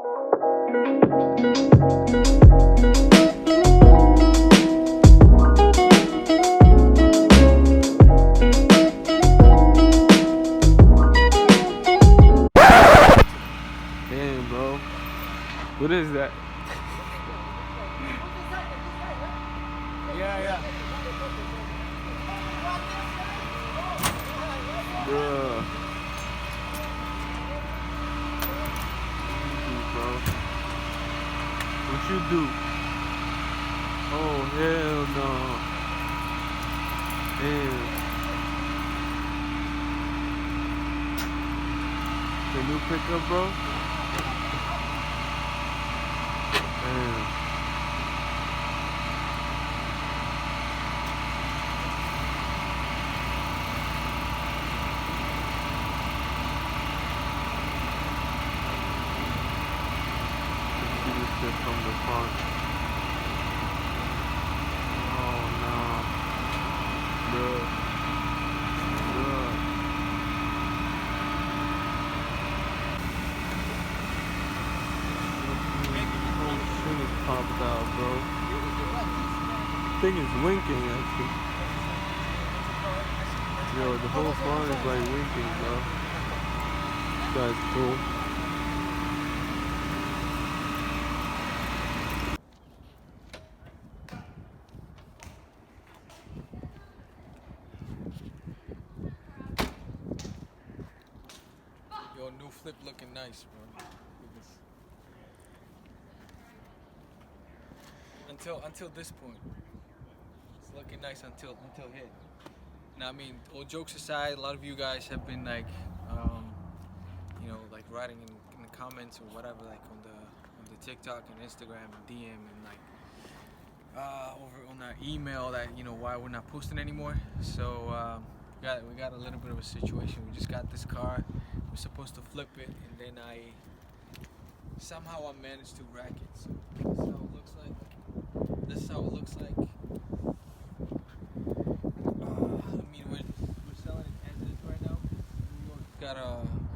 Damn, bro. What is that? Yeah. Bruh. Bro. What you do? Oh, hell no. Damn. The new pickup, bro? Damn. See this shit from the front. Oh no. Bruh. Shit is popped out, bro. Thing is winking actually. Yo, the whole front is like winking, bro. This guy's cool. Yo, new flip looking nice, bro. Until this point, it's looking nice until here. Now, I mean, all jokes aside, a lot of you guys have been like, you know, like writing in the comments or whatever, like on the TikTok and Instagram and DM and like over on our email that, you know, why we're not posting anymore. So we got a little bit of a situation. We just got this car. We're supposed to flip it, and then somehow I managed to rack it. So this is how it looks like. I mean, we're selling it as is right now.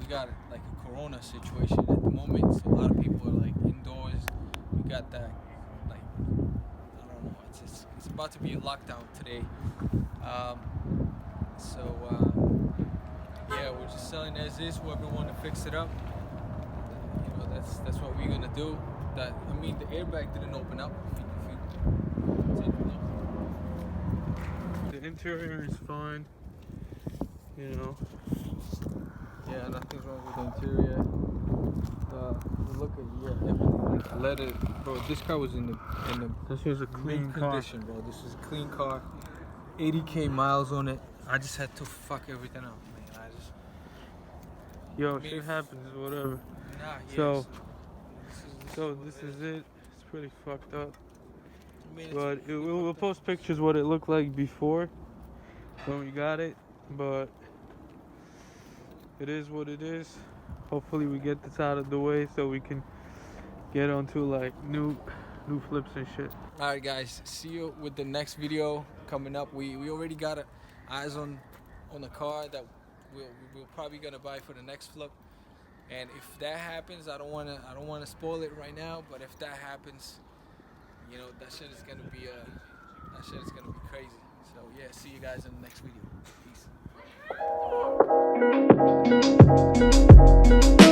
We got like a corona situation at the moment, so a lot of people are like indoors. We got that, like, I don't know, it's about to be a lockdown today. Yeah, we're just selling as is. Whoever want to fix it up, you know, that's what we're gonna do. I mean, the airbag didn't open up. If you take a look. The interior is fine, you know. Yeah, nothing's wrong with the interior. Look at everything. Let it, bro. This car was in the This is a clean car. condition, bro. This is a clean car. 80K miles on it. I just had to fuck everything up, man. Yo, shit happens, whatever. Nah, So this is it. It's pretty fucked up. But we'll post pictures what it looked like before when we got it. But it is what it is. Hopefully we get this out of the way so we can get onto like new flips and shit. Alright guys, see you with the next video coming up. We already got eyes on the car that we're probably gonna buy for the next flip. And if that happens, I don't wanna spoil it right now, but if that happens, you know, that shit is gonna be crazy. So yeah, see you guys in the next video. Peace.